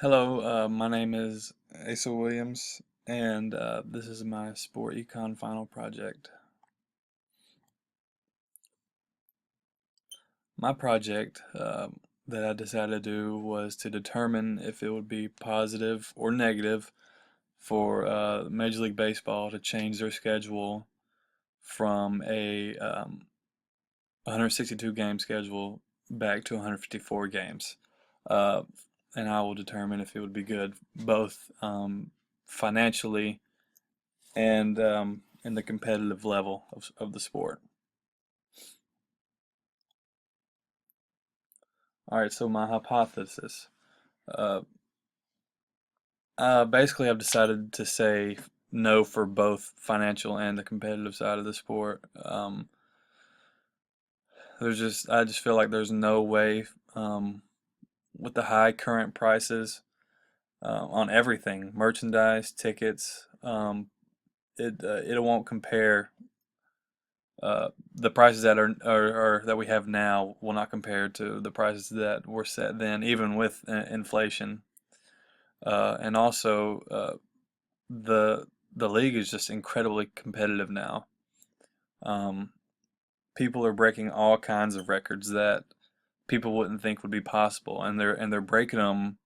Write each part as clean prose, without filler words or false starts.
Hello, my name is Asa Williams, and this is my sport econ final project. My project that I decided to do was to determine if it would be positive or negative for Major League Baseball to change their schedule from a 162 game schedule back to 154 games. Uh, and I will determine if it would be good both financially and in the competitive level of the sport. All right, so my hypothesis. Uh, Basically, I've decided to say no for both financial and the competitive side of the sport. I just feel like there's no way with the high current prices on everything, merchandise, tickets, it won't compare. The prices are that we have now will not compare to the prices that were set then, even with inflation. And also, the the league is just incredibly competitive now. Um, People are breaking all kinds of records that people wouldn't think would be possible, and they're breaking them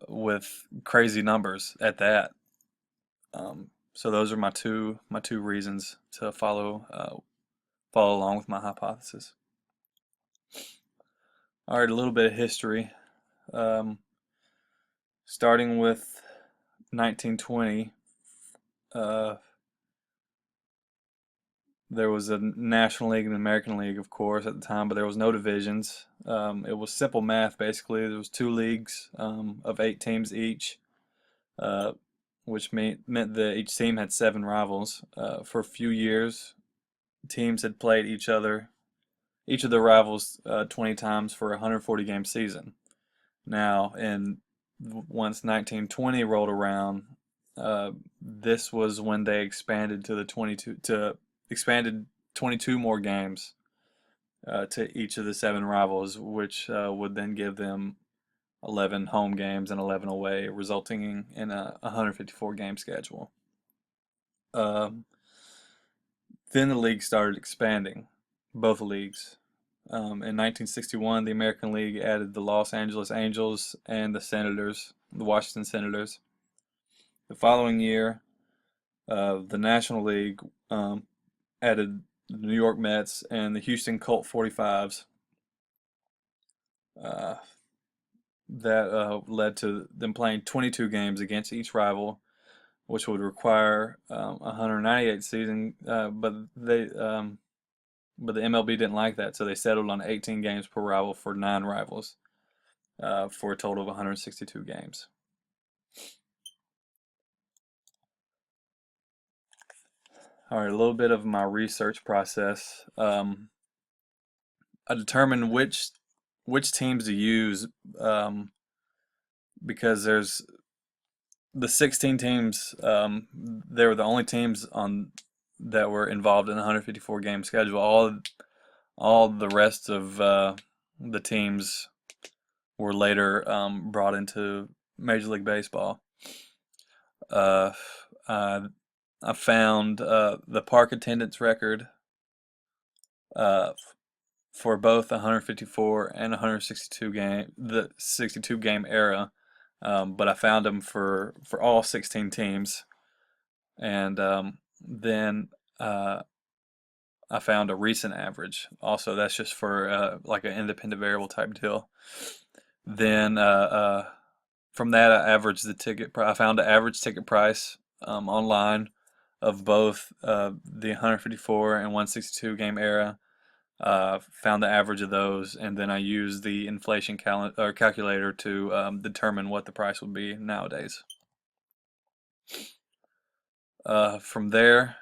with crazy numbers at that. So those are my two reasons to follow along with my hypothesis. All right, a little bit of history. Um, Starting with 1920, uh, there was a National League and American League, of course, at the time, but there was no divisions. It was simple math, basically. There was two leagues of 8 teams each, uh, which meant that each team had 7 rivals. For a few years, teams had played each of the rivals 20 times for a 140 game season. Now, once 1920 rolled around, this was when they expanded 22 more games to each of the 7 rivals, which would then give them 11 home games and 11 away, resulting in a 154 game schedule. Um, then the league started expanding, both leagues. In 1961, the American League added the Los Angeles Angels and the Washington Senators. The following year, the National League added the New York Mets and the Houston Colt 45s. Uh, that led to them playing 22 games against each rival, which would require 198 season. But the MLB didn't like that, so they settled on 18 games per rival for 9 rivals, for a total of 162 games. All right, a little bit of my research process. I determined which teams to use, because there's the 16 teams. They were the only teams on that were involved in the 154 game schedule. All the rest of the teams were later brought into Major League Baseball. Uh, I, I found the park attendance record uh, for both 154 and 162 the 62 game era, but I found them for all 16 teams, and then I found a recent average. Also, that's just for like an independent variable type deal. Then from that, I averaged the I found the average ticket price online of both the 154 and 162 game era. Found the average of those, and then I used the inflation calculator to determine what the price would be nowadays. From there,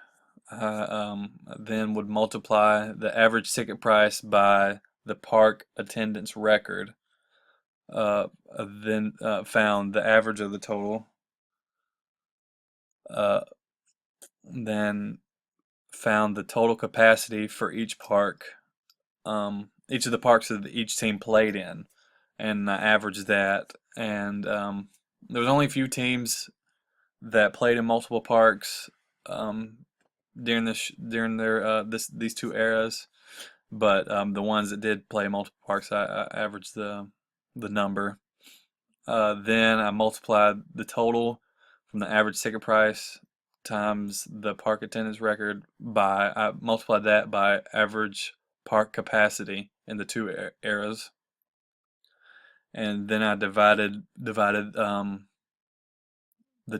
then would multiply the average ticket price by the park attendance record. Then found the average of the total. Uh, then found the total capacity for each park, each of the parks that each team played in, and I averaged that. And there was only a few teams that played in multiple parks um, during their these two eras, but the ones that did play multiple parks, I averaged the number. Then I multiplied the total from the average ticket price times the park attendance record by, I multiplied that by average park capacity in the two eras, and then I divided the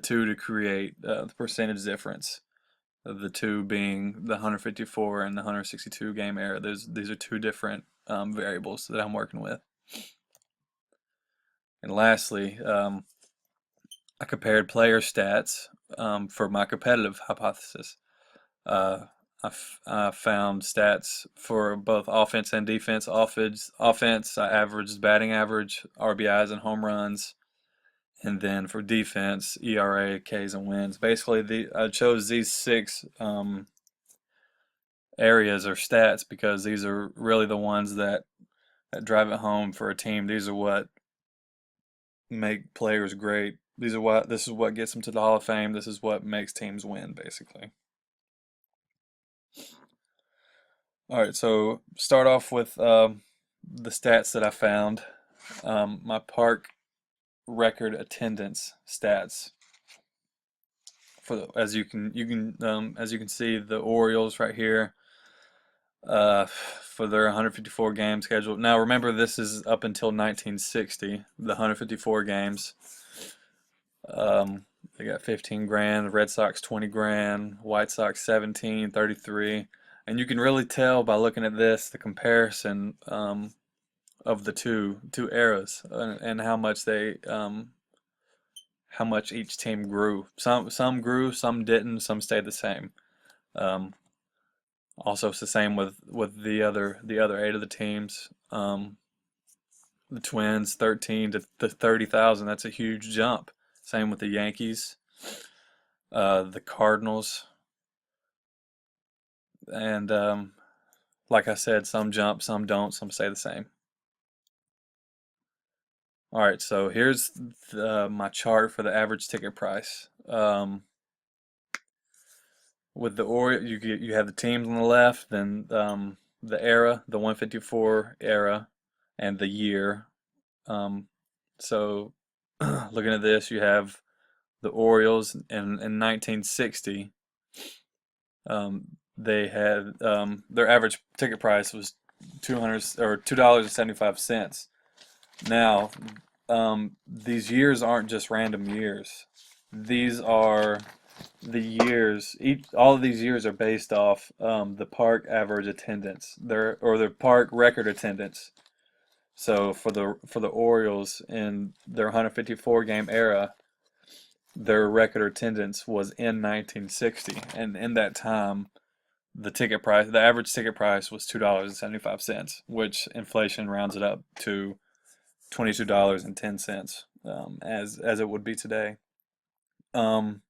two to create the percentage difference of the two being the 154 and the 162 game era. These are two different variables that I'm working with. And lastly, I compared player stats for my competitive hypothesis. I found stats for both offense and defense. Offense, I averaged batting average, RBIs, and home runs. And then for defense, ERA, Ks, and wins. Basically, I chose these six areas or stats because these are really the ones that drive it home for a team. These are what make players great. This is what gets them to the Hall of Fame. This is what makes teams win, basically. All right, so start off with the stats that I found. My park record attendance stats as you can see, the Orioles right here for their 154 game schedule. Now remember, this is up until 1960, the 154 games. They got 15 grand, the Red Sox 20 grand, White Sox 17, 33. And you can really tell by looking at this the comparison of the two eras and how much how much each team grew. Some grew, some didn't, some stayed the same. Also, it's the same with the other 8 of the teams. The Twins 13 to 30,000. That's a huge jump. Same with the Yankees, the Cardinals, and like I said, some jump, some don't, some stay the same. All right, so here's my chart for the average ticket price. With the Orioles, you have the teams on the left, then the era, the 154 era, and the year. So looking at this, you have the Orioles in 1960. They had their average ticket price was $2.75. Now, these years aren't just random years. These are the years. All of these years are based off the park average attendance, their park record attendance. So for the Orioles in their 154 game era, their record attendance was in 1960, and in that time, the average ticket price was $2.75, which inflation rounds it up to $22.10, as it would be today. You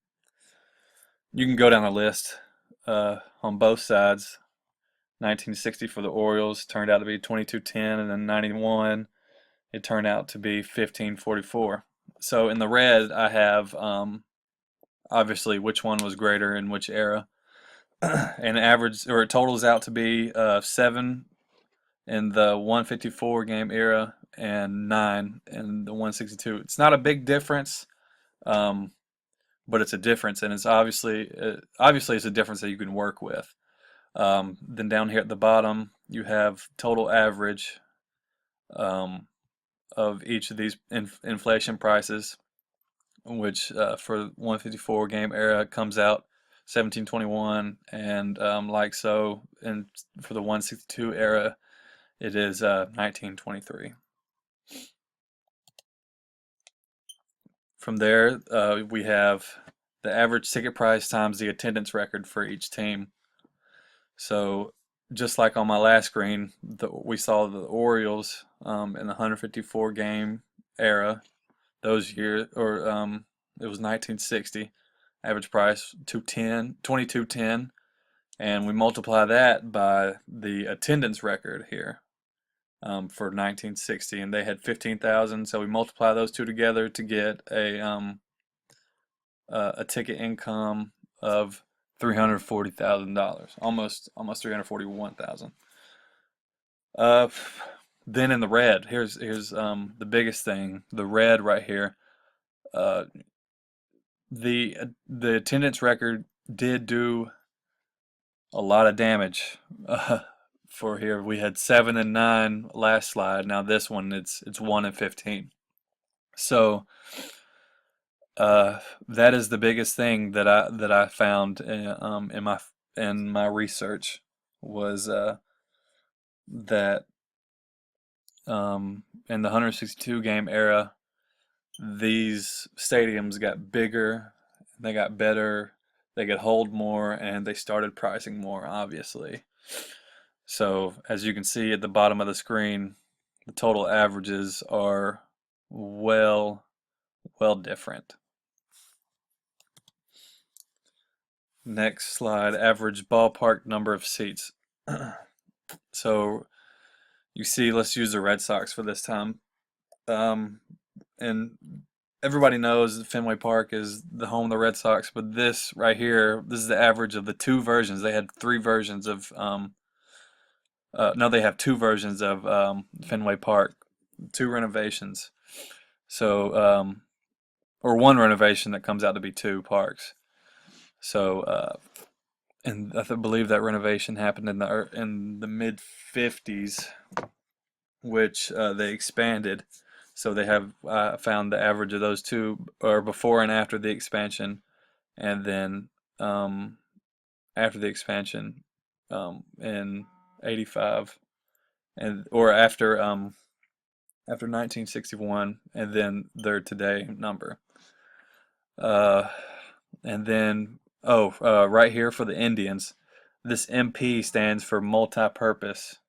can go down the list on both sides. 1960 for the Orioles turned out to be 22.10, and then 91 it turned out to be 15.44. So in the red, I have obviously which one was greater in which era, and average or it totals out to be 7 in the 154 game era and 9 in the 162. It's not a big difference, but it's a difference, and it's obviously it's a difference that you can work with. Then down here at the bottom, you have total average of each of these inflation prices, which for 154 game era comes out 1721, and like so, and for the 162 era, it is 1923. From there, we have the average ticket price times the attendance record for each team. So just like on my last screen, we saw the Orioles in the 154 game era, those years, or it was 1960, average price 22.10, and we multiply that by the attendance record here, for 1960, and they had 15,000. So we multiply those two together to get a ticket income of $340,000, almost 341,000. Then in the red, here's the biggest thing, the red right here. Uh, the attendance record did do a lot of damage. For here, we had 7 and 9 last slide. Now this one, it's 1 and 15. So that is the biggest thing that I found in my research was that in the 162 game era, these stadiums got bigger, they got better, they could hold more, and they started pricing more, obviously. So as you can see at the bottom of the screen, the total averages are well different. Next slide, average ballpark number of seats. So you see, let's use the Red Sox for this time. And everybody knows that Fenway Park is the home of the Red Sox, but this right here, this is the average of the two versions. They had three versions of, no, they have two versions of Fenway Park, two renovations. So, or one renovation that comes out to be two parks. So, and I believe that renovation happened in the mid 50s, which they expanded. So they have found the average of those two, or before and after the expansion, and then after the expansion in '85, and or after 1961, and then their today number. And then right here for the Indians, this MP stands for multi-purpose.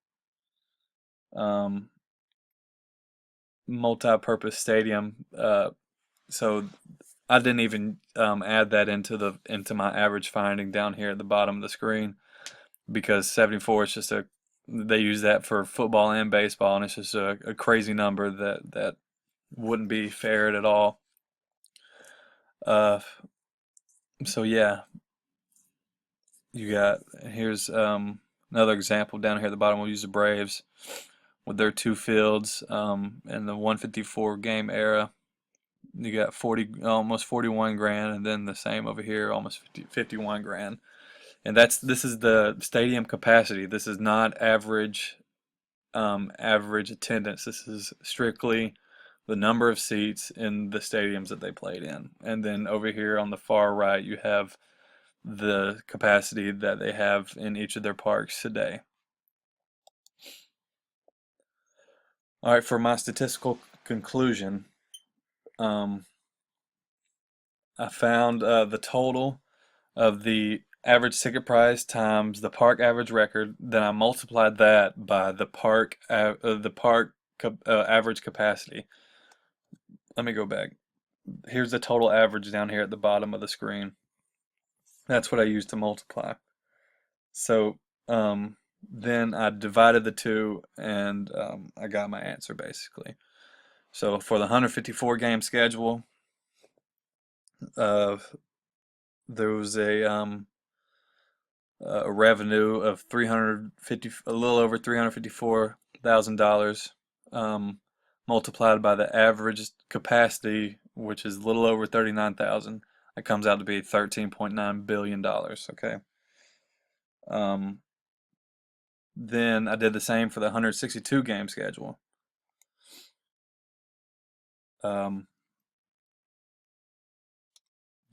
Multi-purpose stadium. So I didn't even add that into my average finding down here at the bottom of the screen, because 74 is just they use that for football and baseball, and it's just a crazy number that wouldn't be fair at all. So yeah, you got, here's another example down here at the bottom. We'll use the Braves with their two fields in the 154 game era. You got almost 41 grand, and then the same over here, almost 51 grand. And this is the stadium capacity. This is not average attendance. This is strictly the number of seats in the stadiums that they played in. And then over here on the far right, you have the capacity that they have in each of their parks today. All right, for my statistical conclusion, I found the total of the average ticket price times the park average record. Then I multiplied that by the park average capacity. Let me go back. Here's the total average down here at the bottom of the screen. That's what I used to multiply. So then I divided the two, and I got my answer basically. So for the 154 game schedule, there was a revenue of a little over $354,000, multiplied by the average capacity, which is a little over 39,000. It comes out to be $13.9 billion. Okay. Then I did the same for the 162 game schedule. Then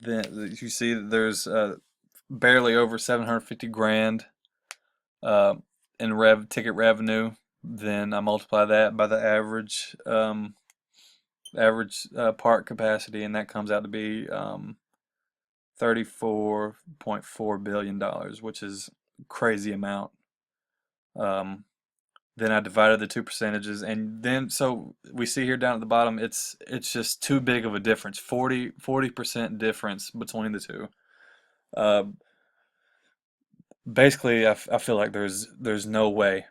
you see that there's barely over 750 grand in ticket revenue. Then I multiply that by the average park capacity, and that comes out to be $34.4 billion, which is a crazy amount. Then I divided the two percentages, and then so we see here down at the bottom, it's just too big of a difference. 40% difference between the two. Basically, I feel like there's no way